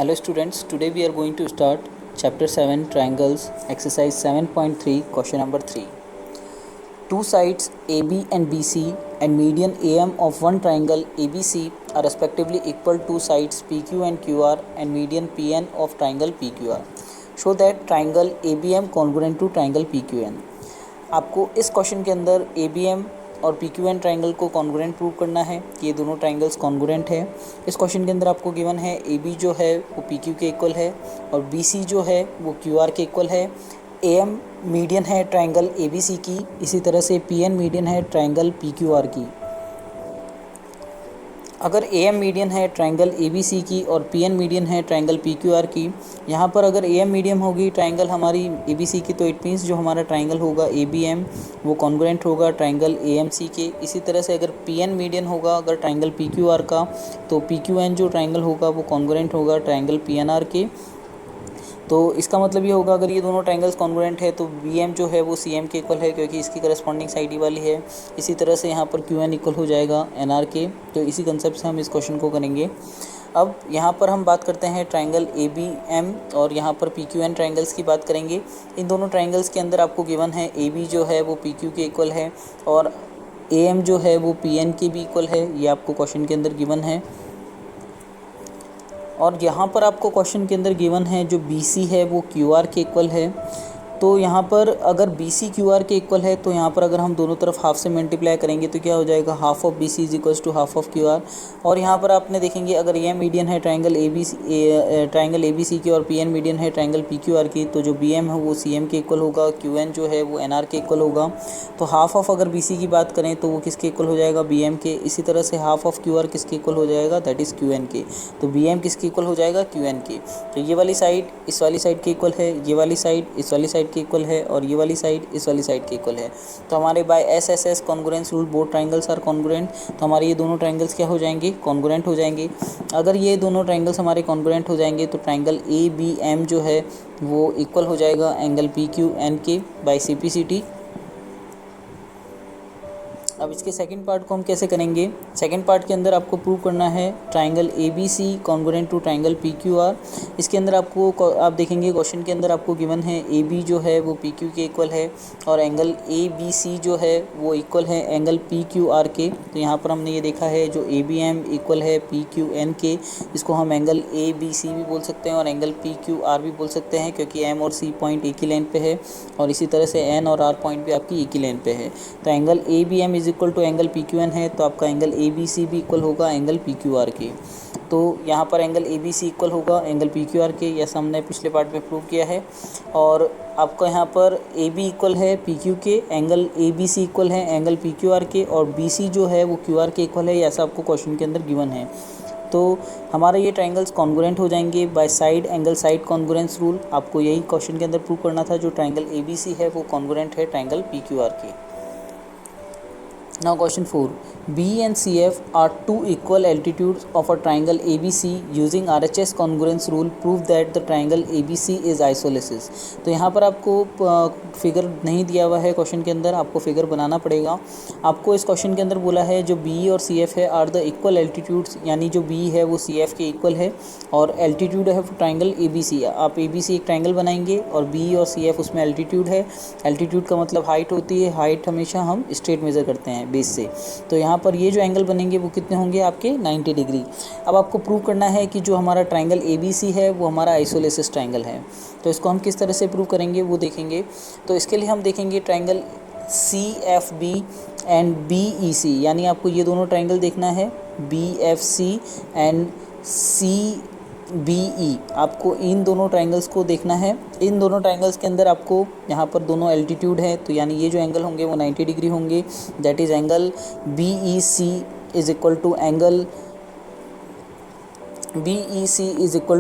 Hello students, today we are going to start chapter 7 triangles exercise 7.3 question number 3. Two sides AB and BC and median AM of one triangle ABC are respectively equal to sides PQ and QR and median PN of triangle PQR. Show that triangle ABM congruent to triangle PQN. आपको इस question के अंदर ABM और PQN triangle को congruent prove करना है कि ये दोनों ट्राइंगल्स कॉन्ग्रुएंट है। इस क्वेश्चन के अंदर आपको गिवन है AB जो है वो PQ के इक्वल है और BC जो है वो QR के इक्वल है। AM मीडियन है ट्राइंगल ABC की, इसी तरह से PN मीडियन है ट्राइंगल PQR की। अगर AM मीडियन है ट्राइंगल ABC की और PN मीडियन है ट्राइंगल PQR की, यहाँ पर अगर AM मीडियन होगी ट्राइंगल हमारी ABC की तो इट मीन्स जो हमारा ट्राइंगल होगा ABM वो कॉन्ग्रुएंट होगा ट्राइंगल AMC के। इसी तरह से अगर PN मीडियन होगा अगर ट्राइंगल PQR का तो PQN जो ट्राइंगल होगा वो कॉन्ग्रुएंट होगा ट्राइंगल PNR के। तो इसका मतलब ये होगा अगर ये दोनों ट्राइंगल्स कॉन्ग्रुएंट है तो BM जो है वो CM के इक्वल है क्योंकि इसकी करस्पॉन्डिंग साइड ही वाली है। इसी तरह से यहाँ पर QN इक्वल हो जाएगा NR के। तो इसी कंसेप्ट से हम इस क्वेश्चन को करेंगे। अब यहाँ पर हम बात करते हैं ट्राइंगल ABM और यहाँ पर PQN ट्राइंगल्स की बात करेंगे। इन दोनों ट्राइंगल्स के अंदर आपको गिवन है AB जो है वो PQ के इक्वल है और AM जो है वो PN के भी इक्वल है, ये आपको क्वेश्चन के अंदर गिवन है। और यहाँ पर आपको क्वेश्चन के अंदर गिवन है जो BC है वो QR के इक्वल है। तो यहाँ पर अगर BC QR के इक्वल है तो यहाँ पर अगर हम दोनों तरफ हाफ से मल्टीप्लाई करेंगे तो क्या हो जाएगा, half of BC is equals to half of QR। और यहाँ पर आपने देखेंगे अगर AM मीडियन है ट्राइंगल ABC की और PN मीडियन है ट्राइंगल PQR की, तो जो BM है वो CM के इक्वल होगा, QN जो है वो NR के इक्वल होगा। तो हाफ ऑफ अगर BC की बात करें तो वो किसके इक्वल हो जाएगा, BM के। इसी तरह से हाफ ऑफ QR किसके इक्वल हो जाएगा, दैट इज़ QN के। तो BM किसके इक्वल हो जाएगा, QN के। तो ये वाली साइड इस वाली साइड के इक्वल है, ये वाली साइड इस वाली साइड के इक्वल है और ये वाली साइड इस वाली साइड के इक्वल है। तो हमारे by SSS congruence rule both triangles are congruent. तो हमारे ये दोनों ट्राइंगल्स क्या हो जाएंगे, कॉन्ग्रुएंट हो जाएंगे। अगर ये दोनों ट्राइंगल्स हमारे कॉन्ग्रुएंट हो जाएंगे तो ट्राइंगल ABM जो है वो इक्वल हो जाएगा एंगल PQN के बाय CPCT। अब इसके सेकंड पार्ट को हम कैसे करेंगे, सेकंड पार्ट के अंदर आपको प्रूव करना है triangle ABC congruent to triangle PQR। इसके अंदर आपको आप देखेंगे क्वेश्चन के अंदर आपको गिवन है AB जो है वो PQ के इक्वल है और एंगल ABC जो है वो इक्वल है एंगल PQR के। तो यहाँ पर हमने ये देखा है जो ABM इक्वल है PQN के, इसको हम एंगल ABC भी बोल सकते हैं और एंगल PQR भी बोल सकते हैं क्योंकि M और C पॉइंट एक ही लाइन पे है और इसी तरह से N और R पॉइंट भी आपकी एक ही लाइन पे है। तो angle ABM is equal to angle PQN है तो आपका एंगल ABC भी इक्वल होगा एंगल PQR के। तो यहाँ पर एंगल ABC इक्वल होगा एंगल PQR के, यह हमने पिछले पार्ट में प्रूव किया है। और आपका यहाँ पर AB इक्वल है PQ के, एंगल ABC इक्वल है एंगल PQR के और BC जो है वो QR के इक्वल है, ऐसा आपको क्वेश्चन के अंदर गिवन है। तो हमारे ये ट्राइंगल्स कॉन्ग्रुएंट हो जाएंगे by side angle side congruence rule. आपको यही क्वेश्चन के अंदर प्रूव करना था, जो ट्राइंगल ABC है वो कॉन्ग्रुएंट है ट्राइंगल PQR के। Now question 4. B and CF are two equal altitudes of a triangle ABC. Using RHS congruence rule, prove that the triangle ABC is isosceles. तो यहाँ पर आपको फिगर नहीं दिया हुआ है क्वेश्चन के अंदर, आपको फिगर बनाना पड़ेगा। आपको इस क्वेश्चन के अंदर बोला है जो B और CF है आर द इक्वल एल्टीट्यूड्स, यानी जो B है वो CF के इक्वल है और एल्टीट्यूड है ट्राइंगल ABC। आप ABC एक ट्राइंगल बनाएंगे और B और CF उसमें एल्टीट्यूड है। एल्टीट्यूड का मतलब हाइट होती है, हाइट हमेशा हम स्ट्रेट मेज़र करते हैं बेस से। तो यहाँ पर ये जो एंगल बनेंगे वो कितने होंगे आपके 90 डिग्री। अब आपको प्रूव करना है कि जो हमारा ट्राइंगल ABC है वो हमारा आइसोलेसिस ट्राइंगल है। तो इसको हम किस तरह से प्रूव करेंगे वो देखेंगे। तो इसके लिए हम देखेंगे ट्राइंगल CFB एंड BEC, यानी आपको ये दोनों ट्राइंगल देखना है BFC एंड CBE। आपको इन दोनों ट्राइंगल्स को देखना है। इन दोनों ट्राइंगल्स के अंदर आपको यहाँ पर दोनों एल्टीट्यूड है, तो यानी ये जो एंगल होंगे वो 90 डिग्री होंगे। That is angle BEC is equal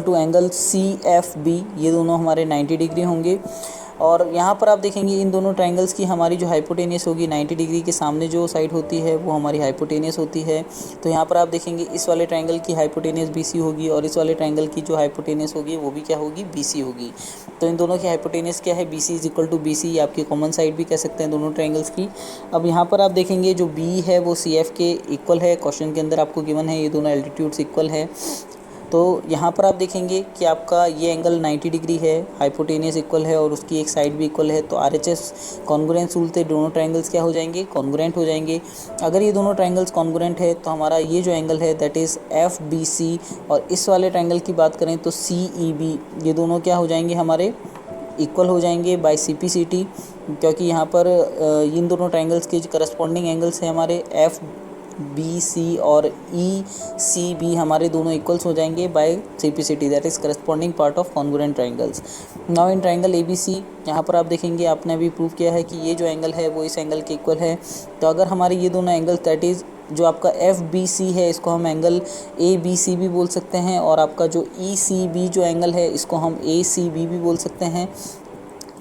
to angle CFB। ये दोनों हमारे 90 डिग्री होंगे। और यहाँ पर आप देखेंगे इन दोनों ट्राइंगल्स की हमारी जो हाइपोटेनियस होगी 90 डिग्री के सामने जो साइड होती है वो हमारी हाइपोटेनियस होती है। तो यहाँ पर आप देखेंगे इस वाले ट्राइंगल की हाइपोटेनियस BC होगी और इस वाले ट्राइंगल की जो हाइपोटेनियस होगी वो भी क्या होगी, BC होगी। तो इन दोनों की हाइपोटेनियस क्या है, BC is equal to BC। आपकी कॉमन साइड भी कह सकते हैं दोनों ट्राइंगल्स की। अब यहाँ पर आप देखेंगे जो B है वो CF के इक्वल है। क्वेश्चन के अंदर आपको गिवन है ये दोनों एल्टीट्यूड्स इक्वल है। तो यहाँ पर आप देखेंगे कि आपका ये एंगल 90 डिग्री है, हाइपोटेनियस इक्वल है और उसकी एक साइड भी इक्वल है, तो RHS कॉन्ग्रुएंस रूल से दोनों ट्रायंगल्स क्या हो जाएंगे, कॉन्ग्रुएंट हो जाएंगे। अगर ये दोनों ट्रायंगल्स कॉन्ग्रुएंट है तो हमारा ये जो एंगल है दैट इज़ FBC, और इस वाले ट्रायंगल की बात करें तो CEB, ये दोनों क्या हो जाएंगे, हमारे इक्वल हो जाएंगे बाय CPCT, क्योंकि यहाँ पर इन दोनों ट्रायंगल्स के जो करस्पॉन्डिंग एंगल्स हैं हमारे FBC और ECB, हमारे दोनों इक्वल्स हो जाएंगे by CPCT, that is corresponding part of congruent triangles. Now in triangle ABC, यहाँ पर आप देखेंगे आपने अभी प्रूव किया है कि ये जो एंगल है वो इस एंगल के इक्वल है। तो अगर हमारे ये दोनों एंगल्स दैट इज़ जो आपका FBC है इसको हम एंगल ABC भी बोल सकते हैं, और आपका जो ECB जो एंगल है इसको हम ACB भी बोल सकते हैं।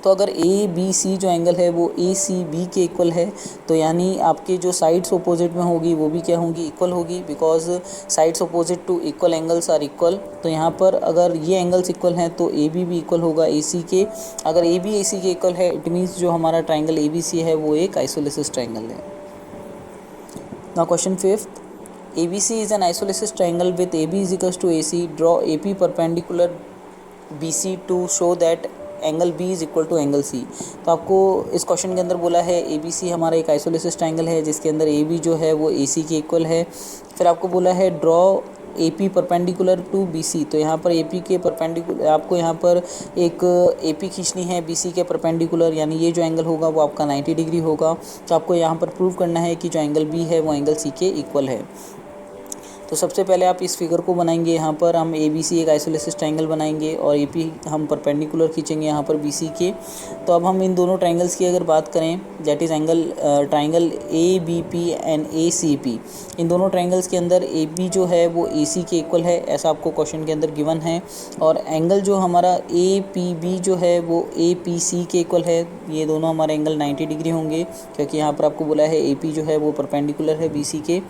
तो अगर ABC जो एंगल है वो ACB के इक्वल है तो यानी आपके जो साइड्स अपोजिट में होगी वो भी क्या होंगी, इक्वल होगी, because sides opposite to equal angles are equal. तो यहाँ पर अगर ये एंगल्स इक्वल हैं तो AB भी इक्वल होगा AC के। अगर AB AC के इक्वल है इट मीन्स जो हमारा ट्राइंगल ABC है वो एक आइसोलेसिस ट्राइंगल है। Now question 5th, ABC is an isosceles triangle with AB is equals to AC. Draw AP perpendicular BC to show that angle B is equal to angle C। तो आपको इस question के अंदर बोला है ABC हमारा एक आइसोलेसिस ट्राइंगल है जिसके अंदर AB जो है वो AC के इक्वल है। फिर आपको बोला है draw AP perpendicular to BC। तो यहाँ पर AP के परपेंडिकुलर आपको यहाँ पर एक AP खींचनी है BC के परपेंडिकुलर, यानी ये जो एंगल होगा वो आपका 90 डिग्री होगा। तो आपको यहाँ पर प्रूव करना है कि जो एंगल B है वो एंगल C के इक्वल है। तो सबसे पहले आप इस फिगर को बनाएंगे, यहाँ पर हम ABC एक आइसोलेसिस ट्रायंगल बनाएंगे और AP हम परपेंडिकुलर खींचेंगे यहाँ पर BC के। तो अब हम इन दोनों ट्रायंगल्स की अगर बात करें that is angle triangle ABP and ACP, इन दोनों ट्रायंगल्स के अंदर AB जो है वो AC के इक्वल है, ऐसा आपको क्वेश्चन के अंदर गिवन है, और एंगल जो हमारा APB जो है वो APC के इक्वल है। ये दोनों हमारे एंगल 90 डिग्री होंगे क्योंकि यहाँ पर आपको बोला है AP जो है वो परपेंडिकुलर है BC के।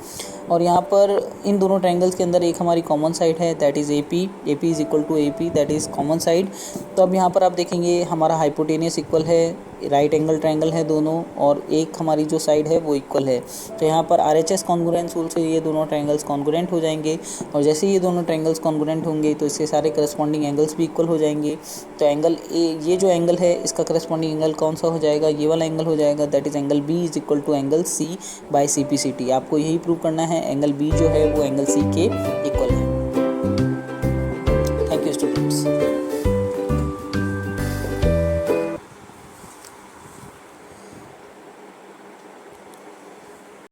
और यहाँ पर इन दोनों ट्रायंगल्स के अंदर एक हमारी कॉमन साइड है that is AP is equal to AP, that is common side. तो अब यहाँ पर आप देखेंगे हमारा हाइपोटेनियस इक्वल है, राइट एंगल ट्रायंगल है दोनों, और एक हमारी जो साइड है वो इक्वल है। तो यहाँ पर RHS कॉन्ग्रुएंस रूल से ये दोनों ट्रायंगल्स कॉन्ग्रुएंट हो जाएंगे, और जैसे ये दोनों ट्रायंगल्स कॉन्ग्रुएंट होंगे तो इसके सारे करस्पॉन्डिंग एंगल्स भी इक्वल हो जाएंगे। तो एंगल ये जो एंगल है इसका करस्पॉन्डिंग एंगल कौन सा हो जाएगा, ये वाला एंगल हो जाएगा, that is angle B is equal to angle C by CPCT। आपको यही प्रूव करना है एंगल B जो है वो एंगल C के इक्वल है।